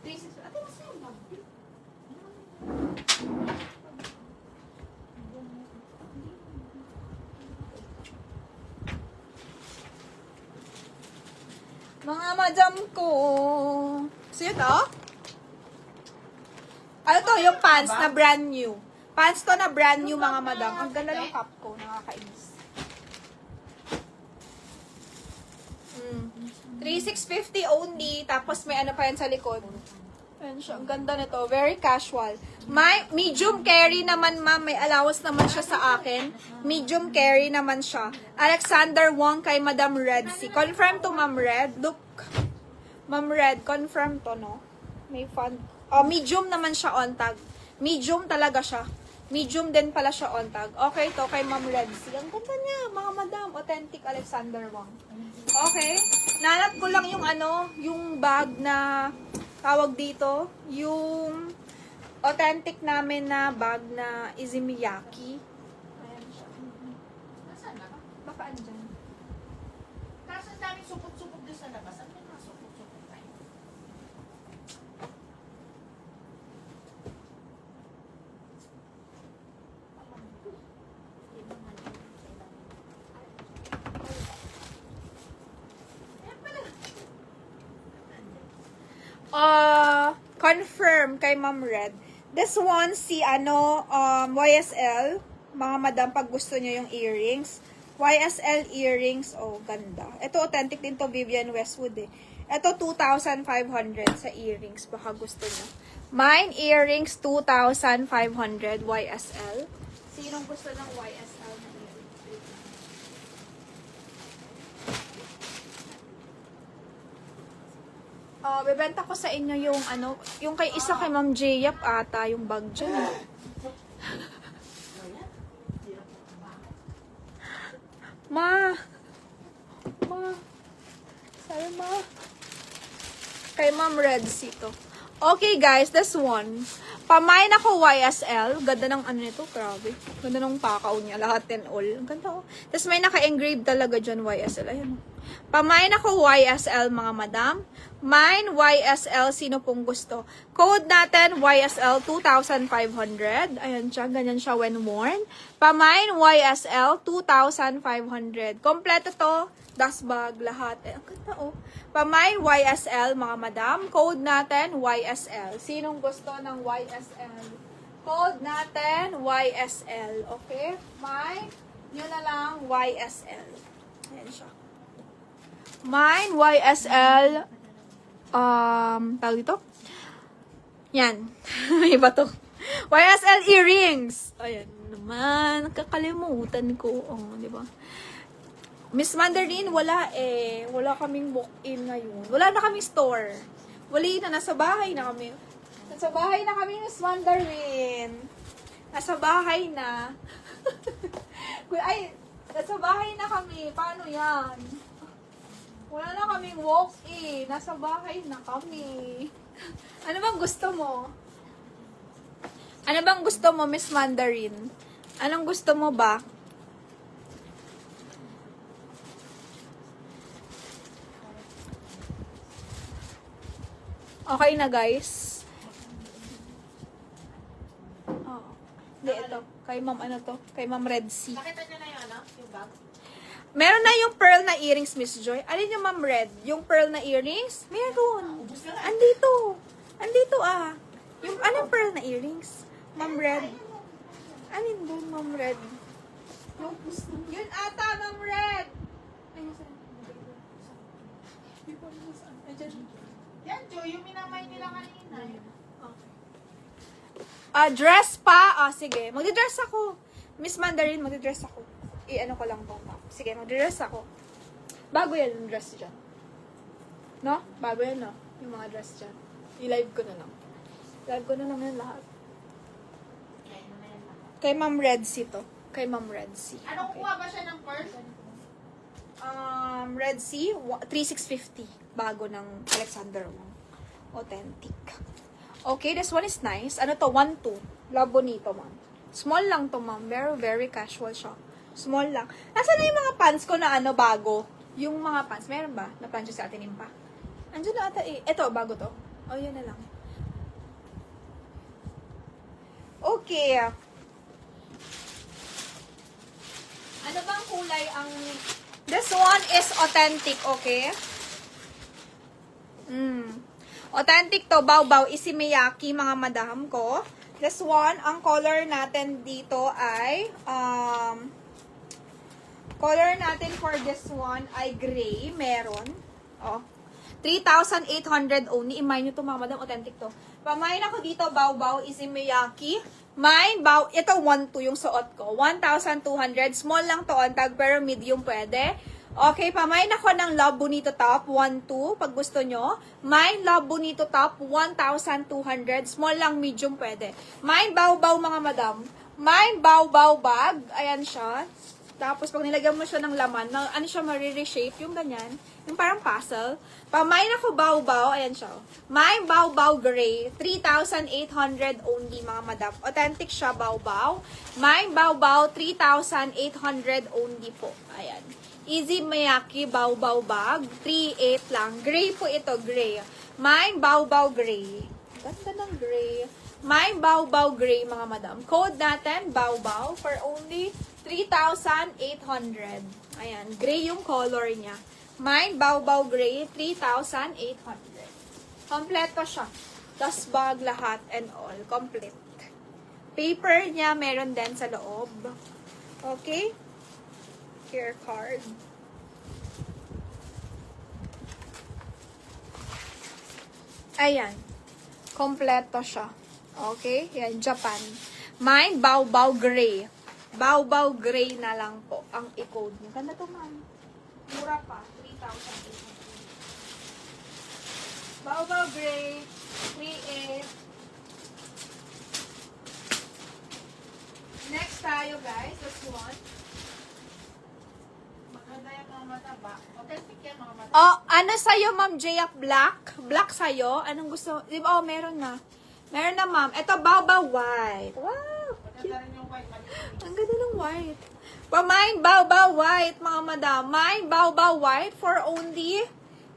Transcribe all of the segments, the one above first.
Ate, masaya yung bag. Mga madam ko. Sino to? Ano to? Yung pants na brand new. Pants to na brand new, mga madam. Ang ganda ng cup ko. Nakakainis. 3,650 only. Tapos may ano pa yan sa likod. Ayan siya. Ang ganda nito. Very casual. May medium carry naman, ma'am. May allowance naman siya sa akin. Medium carry naman siya. Alexander Wong kay Madam Red C. Confirm to Ma'am Red. Look. Ma'am Red, confirm to, no? May fun. Oh, medium naman siya on tag. Medium talaga siya. Medium din pala siya on tag. Okay to kay Ma'am Red C. Ang ganda niya, mga madam. Authentic Alexander Wong. Okay. Nanap ko lang yung ano, yung bag na tawag dito, yung authentic namin na bag na Izimiyaki. Ayan siya. Nasaan na? Baka andyan. Kaso ang daming supot-supot doon sa labas. Ano yung mga supot-supot tayo? Confirm kay Ma'am Red. This one, si YSL. Mga madam, pag gusto nyo yung earrings. YSL earrings. Oh, ganda. Ito, authentic din to, Vivienne Westwood eh. Ito, 2,500 sa earrings. Baka gusto nyo. Mine earrings, 2,500 YSL. Sinong gusto ng YSL na earrings? Bebenta ko sa inyo yung ano, yung kay isa kay Ma'am Jayap ata, yung bag dyan. Ma! Sorry, ma. Kay Ma'am Red C to. Okay, guys, this one. Pamain ako YSL. Ganda ng ano nito, grabe. Ganda ng pakaw niya, lahat and all. Ang ganda oh. Tapos may naka-engrave talaga dyan, YSL. Ayan oh. Pamain ako YSL, mga madam. Mine, YSL, sino pong gusto. Code natin, YSL 2,500. Ayan siya, ganyan siya when worn. Pamain, YSL 2,500. Kompleto to, dust bag, lahat. Ang ganda oh. Pamain, YSL, mga madam. Code natin, YSL. Sinong gusto ng YSL? Code natin, YSL. Okay? Mine, yun na lang, YSL. Ayan siya. Mine, YSL, tawag dito? Yan. Iba to. YSL earrings. Ayan naman. Nakakalimutan ko. Oh, di ba? Miss Mandarin, wala eh. Wala kaming walk-in ngayon. Wala na kaming store. Wali na. Nasa bahay na kami. Nasa bahay na kami, Miss Mandarin. Nasa bahay na. Ay, nasa bahay na kami. Paano yan? Wala na kaming walk-in. Nasa bahay na kami. Ano bang gusto mo? Ano bang gusto mo, Miss Mandarin? Anong gusto mo ba? Okay na, guys. Oh. Hindi, ito. Kay Ma'am, ano to? Kay Ma'am Red C. Nakita niyo na yun, ano? Yung bag? Meron na yung pearl na earrings, Miss Joy. Alin yung Ma'am Red? Yung pearl na earrings? Meron. Andito. Andito ah. Yung anong pearl na earrings? Ma'am Red. Alin doon, Ma'am Red? Yun ata, Ma'am Red. Yan, Jo, yung minamay nila kanina. Dress pa? Sige. Magdi-dress ako. Miss Mandarin, magdi-dress ako. I-ano ko lang tong top. Sige, magdi-dress ako. Bago yan yung dress dyan. No? Bago yan, no? Yung mga dress dyan. I-live ko na lang. Live ko na lang yan lahat. Kay Ma'am Red C to. Kay Ma'am Red C. Anong kuha ba siya ng pearl? Red C, 3,650. Bago ng Alexander Wong. Authentic. Okay, this one is nice. Ano to? 1-2. Love bonito, ma'am. Small lang to, ma'am. Very, very casual siya. Small lang. Nasaan na yung mga pants ko na ano, bago? Yung mga pants. Meron ba? Na pants si Ate Nimpa? Andiyan na ata eh. Ito, bago to. O, yun na lang. Okay. Ano bang kulay ang... This one is authentic, okay? Authentic to, Baw-Baw Isimiyaki, mga madam ko. This one, ang color natin dito ay... color natin for this one ay gray. Meron. Oh. 3,800 only. I-mine nyo to, mga madam. Authentic to. Pamain ako dito, Baw-Baw Isimiyaki. Mine, ito 1,2 yung suot ko. 1,200. Small lang to on tag, pero medium pwede. Okay, pamain ako ng Love Bonito top. 1,2 pag gusto nyo. Mine, Love Bonito top. 1,200. Small lang, medium pwede. Mine, Baw-Baw mga madam. Mine, Baw-Baw bag. Ayan siya. Tapos, pag nilagyan mo siya ng laman, ano siya, marir-reshape, yung ganyan. Yung parang puzzle. Pamain ako Baw-Baw, ayan siya. Mine, Baw-Baw gray, 3,800 only, mga madam. Authentic siya, Baw-Baw. Mine, Baw-Baw, 3,800 only po. Ayan. Easy Miyaki, Baw-Baw bag, 3,800 lang. Gray po ito, gray. Mine, Baw-Baw gray. Ganda ng gray. Mine, Baw-Baw gray, mga madam. Code natin, Baw-Baw, for only 3,800. Ayan, gray yung color niya. Mine, Baw-Baw gray, 3,800. Kompleto siya. Dust bag, lahat, and all. Complete. Paper niya, meron din sa loob. Okay? Care card. Ayan. Kompleto siya. Okay? Yan, Japan. Mine, Baw-Baw gray. Baw-Baw gray na lang po ang i-code niyo. Ganda to, ma'am. Mura pa. 3,000. Baw-Baw gray. 3,800. Next tayo, guys. This one. Maganda yung mga mata ba? Authentic yan mga mata. Oh, ano sa'yo, Ma'am Jaya? Black? Black sa'yo? Anong gusto? Di ba? Oh, meron na. Meron na, ma'am. Ito, Baw-Baw white. Wow! Maganda rin yung white. Ang ganda ng white. Mine, Baw-Baw white, mga madam. Mine, Baw-Baw white for only...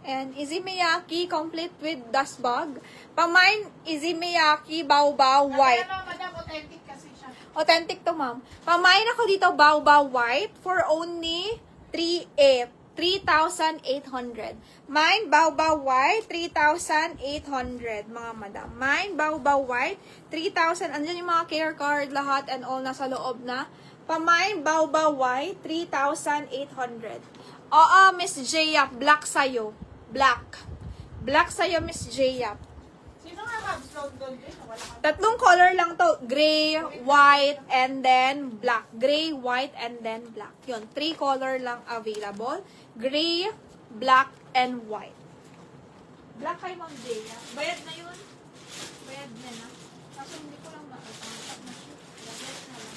And Izimiyaki complete with dust bag. Mine, Izimiyaki, Baw-Baw white. Ano, madam, authentic kasi siya. Authentic to, ma'am. Pamain ako dito, Baw-Baw white for only 3,800. Mine, Baw-Baw white, 3,800, mga madam. Mine, Baw-Baw white, 3,000. Andyan yung mga care card, lahat, and all nasa loob na. Pamain, Baw-Baw white, 3,800. Oo, Miss Jaya, black sa'yo. Black. Black sa'yo, Miss Jaya. Sino nga Habs Road doon din? Wala kang... Tatlong color lang to. Gray, white, and then black. Gray, white, and then black. Yun. 3 color lang available. Gray, black, and white. Black kay Ma'am Jaya. Bayad na yun. Bayad na na. Kaso hindi ko lang matatap na siya. Bayad na lang.